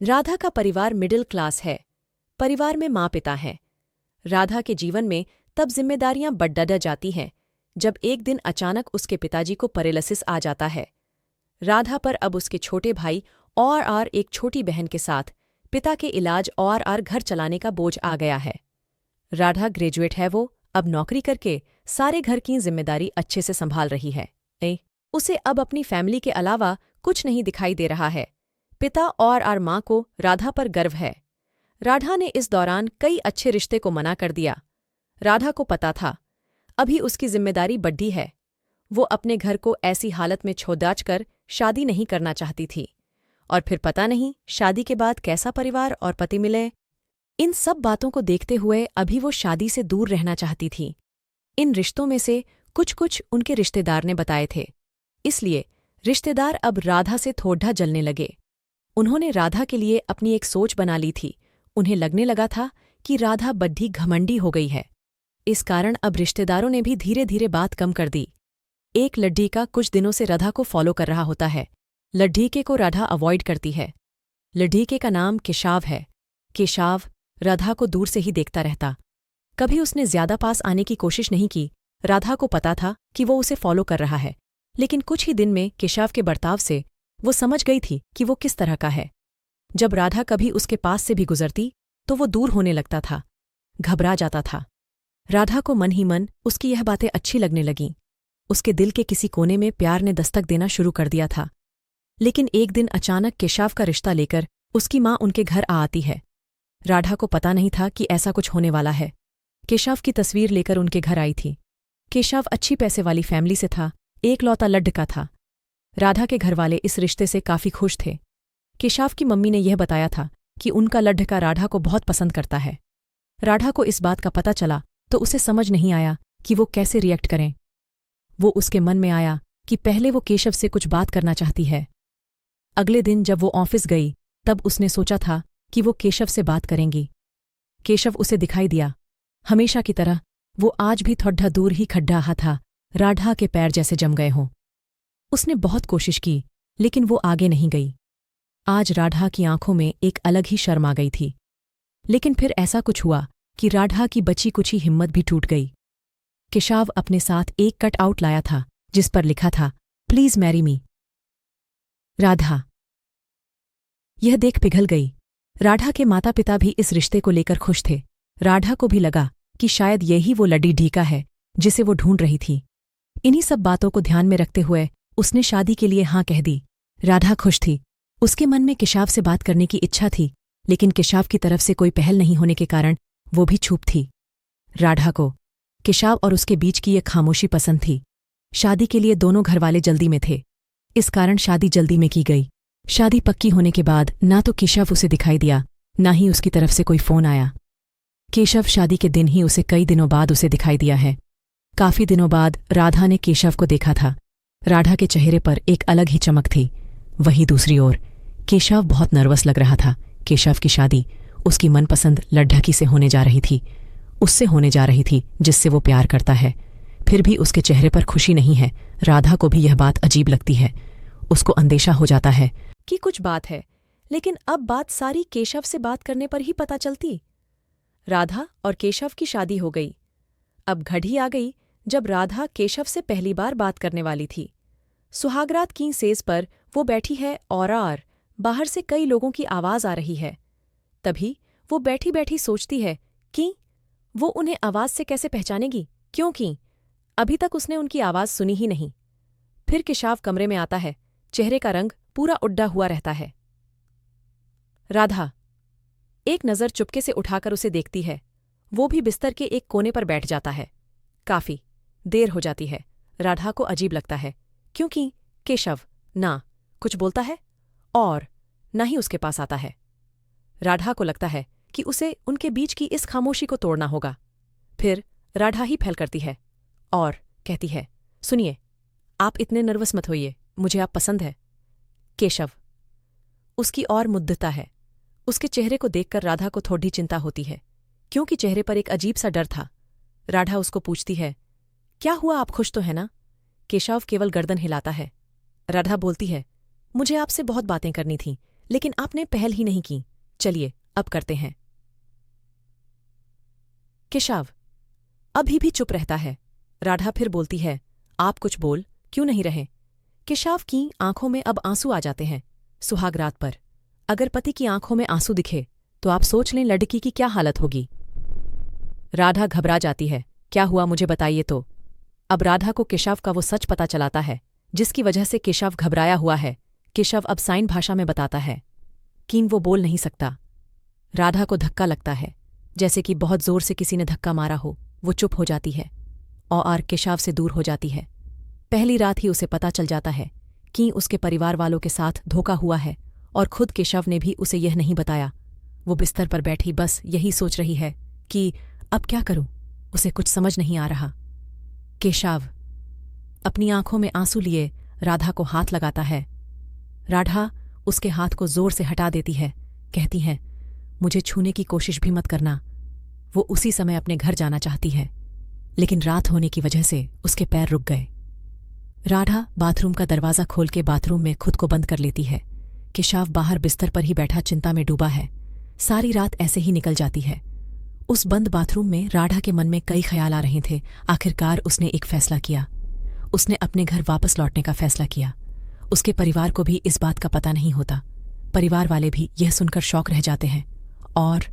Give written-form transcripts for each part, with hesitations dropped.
राधा का परिवार middle class है। परिवार में माँ पिता हैं। राधा के जीवन में तब जिम्मेदारियां बढ़ जाती हैं जब एक दिन अचानक उसके पिताजी को पैरालिसिस आ जाता है। राधा पर अब उसके छोटे भाई और एक छोटी बहन के साथ पिता के इलाज और घर चलाने का बोझ आ गया है। राधा ग्रेजुएट है, वो अब नौकरी करके सारे घर की जिम्मेदारी अच्छे से संभाल रही है। उसे अब अपनी फैमिली के अलावा कुछ नहीं दिखाई दे रहा है। पिता और माँ को राधा पर गर्व है। राधा ने इस दौरान कई अच्छे रिश्ते को मना कर दिया। राधा को पता था अभी उसकी जिम्मेदारी बढ़ी है। वो अपने घर को ऐसी हालत में छोड़ कर शादी नहीं करना चाहती थी, और फिर पता नहीं शादी के बाद कैसा परिवार और पति मिले। इन सब बातों को देखते हुए अभी वो शादी से दूर रहना चाहती थी। इन रिश्तों में से कुछ उनके रिश्तेदार ने बताए थे, इसलिए रिश्तेदार अब राधा से थोड़ा जलने लगे। उन्होंने राधा के लिए अपनी एक सोच बना ली थी। उन्हें लगने लगा था कि राधा बड्ढी घमंडी हो गई है। इस कारण अब रिश्तेदारों ने भी धीरे धीरे बात कम कर दी। एक लड्ढीका कुछ दिनों से राधा को फॉलो कर रहा होता है। लड्ढीके को राधा अवॉइड करती है। लड्ढीके का नाम केशव है। केशव राधा को दूर से ही देखता रहता। कभी उसने ज्यादा पास आने की कोशिश नहीं की। राधा को पता था कि वो उसे फॉलो कर रहा है, लेकिन कुछ ही दिन में केशव के बर्ताव से वो समझ गई थी कि वो किस तरह का है। जब राधा कभी उसके पास से भी गुजरती तो वो दूर होने लगता था, घबरा जाता था। राधा को मन ही मन उसकी यह बातें अच्छी लगने लगीं। उसके दिल के किसी कोने में प्यार ने दस्तक देना शुरू कर दिया था। लेकिन एक दिन अचानक केशव का रिश्ता लेकर उसकी माँ उनके घर आती है। राधा को पता नहीं था कि ऐसा कुछ होने वाला है। केशव की तस्वीर लेकर उनके घर आई थी। केशव अच्छी पैसे वाली फैमिली से था, एकलौता लड्ढका था। राधा के घरवाले इस रिश्ते से काफी खुश थे। केशव की मम्मी ने यह बताया था कि उनका लड्ढका राधा को बहुत पसंद करता है। राधा को इस बात का पता चला तो उसे समझ नहीं आया कि वो कैसे रिएक्ट करें। वो उसके मन में आया कि पहले वो केशव से कुछ बात करना चाहती है। अगले दिन जब वो ऑफिस गई तब उसने सोचा था कि वो केशव से बात करेंगी। केशव उसे दिखाई दिया। हमेशा की तरह वो आज भी थोड़ा दूर ही खड़ा रहा था। राधा के पैर जैसे जम गए हों। उसने बहुत कोशिश की लेकिन वो आगे नहीं गई। आज राधा की आंखों में एक अलग ही शर्म आ गई थी। लेकिन फिर ऐसा कुछ हुआ कि राधा की बची कुछ ही हिम्मत भी टूट गई। केशव अपने साथ एक कट आउट लाया था जिस पर लिखा था, प्लीज मैरी मी। राधा यह देख पिघल गई। राधा के माता पिता भी इस रिश्ते को लेकर खुश थे। राधा को भी लगा कि शायद यही वो लड्डी ढीका है जिसे वो ढूंढ रही थी। इन्हीं सब बातों को ध्यान में रखते हुए उसने शादी के लिए हाँ कह दी। राधा खुश थी। उसके मन में केशव से बात करने की इच्छा थी, लेकिन केशव की तरफ से कोई पहल नहीं होने के कारण वो भी चुप थी। राधा को केशव और उसके बीच की ये खामोशी पसंद थी। शादी के लिए दोनों घरवाले जल्दी में थे, इस कारण शादी जल्दी में की गई। शादी पक्की होने के बाद ना तो केशव उसे दिखाई दिया, ना ही उसकी तरफ से कोई फोन आया। केशव शादी के दिन ही उसे कई दिनों बाद उसे दिखाई दिया है। काफी दिनों बाद राधा ने केशव को देखा था। राधा के चेहरे पर एक अलग ही चमक थी। वहीं दूसरी ओर केशव बहुत नर्वस लग रहा था। केशव की शादी उसकी मनपसंद लड्ढकी से होने जा रही थी। उससे होने जा रही थी जिससे वो प्यार करता है। फिर भी उसके चेहरे पर खुशी नहीं है। राधा को भी यह बात अजीब लगती है। उसको अंदेशा हो जाता है कि कुछ बात है, लेकिन अब बात सारी केशव से बात करने पर ही पता चलती। राधा और केशव की शादी हो गई। अब घड़ी आ गई जब राधा केशव से पहली बार बात करने वाली थी। सुहागरात की सेज पर वो बैठी है और बाहर से कई लोगों की आवाज आ रही है। तभी वो बैठी बैठी सोचती है कि वो उन्हें आवाज से कैसे पहचानेगी, क्योंकि अभी तक उसने उनकी आवाज सुनी ही नहीं। फिर केशव कमरे में आता है। चेहरे का रंग पूरा उड्डा हुआ रहता है। राधा एक नज़र चुपके से उठाकर उसे देखती है। वो भी बिस्तर के एक कोने पर बैठ जाता है। काफी देर हो जाती है। राधा को अजीब लगता है क्योंकि केशव ना कुछ बोलता है और ना ही उसके पास आता है। राधा को लगता है कि उसे उनके बीच की इस खामोशी को तोड़ना होगा। फिर राधा ही फैल करती है और कहती है, सुनिए, आप इतने नर्वस मत होइए, मुझे आप पसंद है। केशव उसकी और मुद्दता है। उसके चेहरे को देखकर राधा को थोड़ी चिंता होती है, क्योंकि चेहरे पर एक अजीब सा डर था। राधा उसको पूछती है, क्या हुआ, आप खुश तो है ना? केशव केवल गर्दन हिलाता है। राधा बोलती है, मुझे आपसे बहुत बातें करनी थी, लेकिन आपने पहल ही नहीं की। चलिए अब करते हैं। केशव अभी भी चुप रहता है। राधा फिर बोलती है, आप कुछ बोल क्यों नहीं रहे? केशव की आंखों में अब आंसू आ जाते हैं। सुहाग रात पर अगर पति की आंखों में आंसू दिखे तो आप सोच लें लड़की की क्या हालत होगी। राधा घबरा जाती है। क्या हुआ मुझे बताइए तो। अब राधा को केशव का वो सच पता चलाता है जिसकी वजह से केशव घबराया हुआ है। केशव अब साइन भाषा में बताता है कि वो बोल नहीं सकता। राधा को धक्का लगता है, जैसे कि बहुत जोर से किसी ने धक्का मारा हो। वो चुप हो जाती है और केशव से दूर हो जाती है। पहली रात ही उसे पता चल जाता है कि उसके परिवार वालों के साथ धोखा हुआ है और खुद केशव ने भी उसे यह नहीं बताया। वो बिस्तर पर बैठी बस यही सोच रही है कि अब क्या करूं। उसे कुछ समझ नहीं आ रहा। केशव अपनी आंखों में आंसू लिए राधा को हाथ लगाता है। राधा उसके हाथ को जोर से हटा देती है, कहती है, मुझे छूने की कोशिश भी मत करना। वो उसी समय अपने घर जाना चाहती है, लेकिन रात होने की वजह से उसके पैर रुक गए। राधा बाथरूम का दरवाज़ा खोल के बाथरूम में खुद को बंद कर लेती है। केशव बाहर बिस्तर पर ही बैठा चिंता में डूबा है। सारी रात ऐसे ही निकल जाती है। उस बंद बाथरूम में राधा के मन में कई ख्याल आ रहे थे। आखिरकार उसने एक फैसला किया। उसने अपने घर वापस लौटने का फैसला किया। उसके परिवार को भी इस बात का पता नहीं होता। परिवार वाले भी यह सुनकर शौक रह जाते हैं और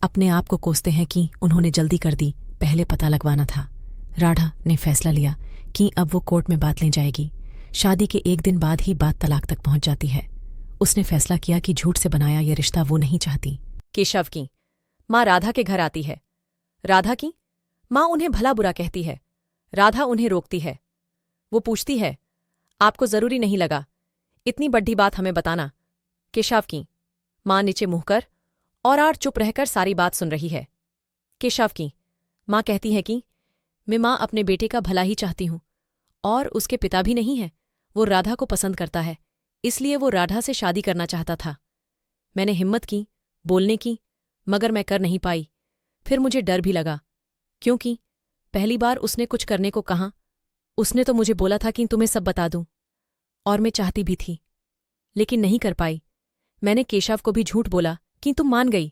अपने आप को कोसते हैं कि उन्होंने जल्दी कर दी, पहले पता लगवाना था। राधा ने फैसला लिया कि अब वो कोर्ट में बात ले जाएगी। शादी के एक दिन बाद ही बात तलाक तक पहुंच जाती है। उसने फैसला किया कि झूठ से बनाया यह रिश्ता वो नहीं चाहती। केशव की माँ राधा के घर आती है। राधा की माँ उन्हें भला बुरा कहती है। राधा उन्हें रोकती है। वो पूछती है, आपको जरूरी नहीं लगा इतनी बड़ी बात हमें बताना? केशव की माँ नीचे मुँह कर और चुप रहकर सारी बात सुन रही है। केशव की माँ कहती है कि मैं माँ अपने बेटे का भला ही चाहती हूँ और उसके पिता भी नहीं है। वो राधा को पसंद करता है, इसलिए वो राधा से शादी करना चाहता था। मैंने हिम्मत की बोलने की, मगर मैं कर नहीं पाई। फिर मुझे डर भी लगा, क्योंकि पहली बार उसने कुछ करने को कहा। उसने तो मुझे बोला था कि तुम्हें सब बता दूं, और मैं चाहती भी थी, लेकिन नहीं कर पाई। मैंने केशव को भी झूठ बोला कि तुम मान गई,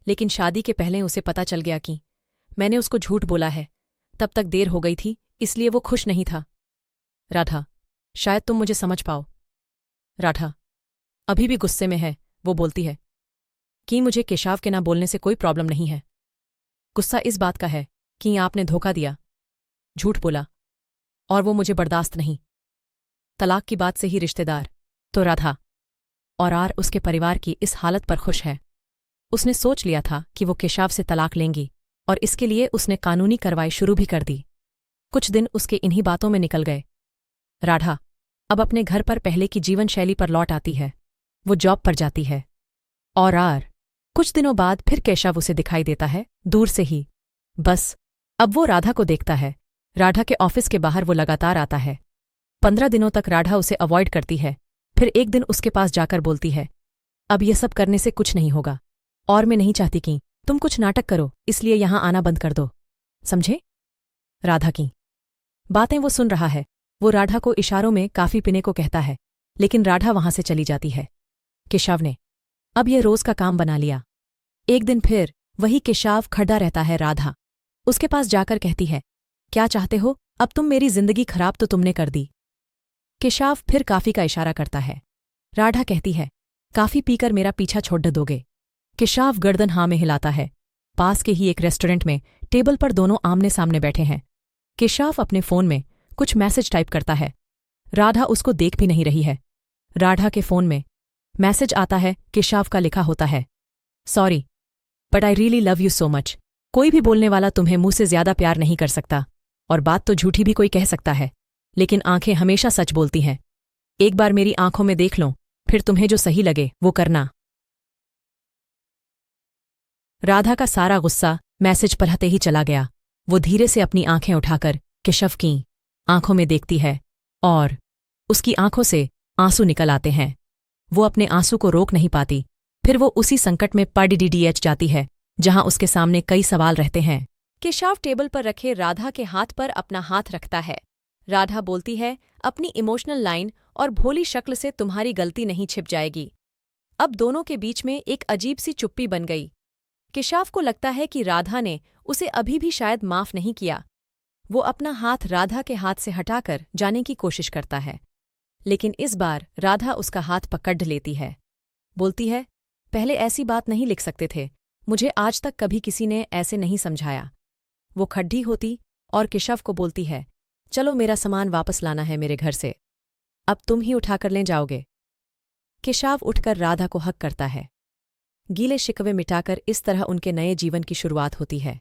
लेकिन शादी के पहले उसे पता चल गया कि मैंने उसको झूठ बोला है। तब तक देर हो गई थी, इसलिए वो खुश नहीं था। राधा, शायद तुम मुझे समझ पाओ। राधा अभी भी गुस्से में है। वो बोलती है कि मुझे केशव के ना बोलने से कोई प्रॉब्लम नहीं है। गुस्सा इस बात का है कि आपने धोखा दिया, झूठ बोला, और वो मुझे बर्दाश्त नहीं। तलाक की बात से ही रिश्तेदार तो राधा और उसके परिवार की इस हालत पर खुश है। उसने सोच लिया था कि वो केशव से तलाक लेंगी और इसके लिए उसने कानूनी कार्रवाई शुरू भी कर दी। कुछ दिन उसके इन्हीं बातों में निकल गए। राधा अब अपने घर पर पहले की जीवन शैली पर लौट आती है। वो जॉब पर जाती है और कुछ दिनों बाद फिर केशव उसे दिखाई देता है, दूर से ही। बस अब वो राधा को देखता है। राधा के ऑफिस के बाहर वो लगातार आता है। 15 दिनों तक राधा उसे अवॉइड करती है। फिर एक दिन उसके पास जाकर बोलती है, अब ये सब करने से कुछ नहीं होगा और मैं नहीं चाहती कि तुम कुछ नाटक करो, इसलिए यहां आना बंद कर दो, समझे? राधा की बातें वो सुन रहा है। वो राधा को इशारों में काफी पीने को कहता है, लेकिन राधा वहां से चली जाती है। केशव ने अब यह रोज का काम बना लिया। एक दिन फिर वही केशव खड़ा रहता है। राधा उसके पास जाकर कहती है, क्या चाहते हो? अब तुम मेरी जिंदगी खराब तो तुमने कर दी। केशव फिर काफी का इशारा करता है। राधा कहती है, काफी पीकर मेरा पीछा छोड़ दोगे? केशव गर्दन हाँ में हिलाता है। पास के ही एक रेस्टोरेंट में टेबल पर दोनों आमने सामने बैठे हैं। केशव अपने फोन में कुछ मैसेज टाइप करता है। राधा उसको देख भी नहीं रही है। राधा के फोन में मैसेज आता है। केशव का लिखा होता है, sorry but I really love you so much. कोई भी बोलने वाला तुम्हें मुंह से ज्यादा प्यार नहीं कर सकता, और बात तो झूठी भी कोई कह सकता है, लेकिन आंखें हमेशा सच बोलती हैं। एक बार मेरी आंखों में देख लो, फिर तुम्हें जो सही लगे वो करना। राधा का सारा गुस्सा मैसेज पढ़ते ही चला गया। वो धीरे से अपनी आंखें उठाकर केशव की आंखों में देखती है और उसकी आंखों से आंसू निकल आते हैं। वो अपने आंसू को रोक नहीं पाती। फिर वो उसी संकट में पड़ीडीएच जाती है जहां उसके सामने कई सवाल रहते हैं। केशव टेबल पर रखे राधा के हाथ पर अपना हाथ रखता है। राधा बोलती है, अपनी इमोशनल लाइन और भोली शक्ल से तुम्हारी गलती नहीं छिप जाएगी। अब दोनों के बीच में एक अजीब सी चुप्पी बन गई। केशव को लगता है कि राधा ने उसे अभी भी शायद माफ नहीं किया। वो अपना हाथ राधा के हाथ से हटाकर जाने की कोशिश करता है, लेकिन इस बार राधा उसका हाथ पकड़ लेती है। बोलती है, पहले ऐसी बात नहीं लिख सकते थे, मुझे आज तक कभी किसी ने ऐसे नहीं समझाया। वो खड्डी होती और केशव को बोलती है, चलो मेरा सामान वापस लाना है मेरे घर से, अब तुम ही उठाकर ले जाओगे। केशव उठकर राधा को हक करता है। गीले शिकवे मिटाकर इस तरह उनके नए जीवन की शुरुआत होती है।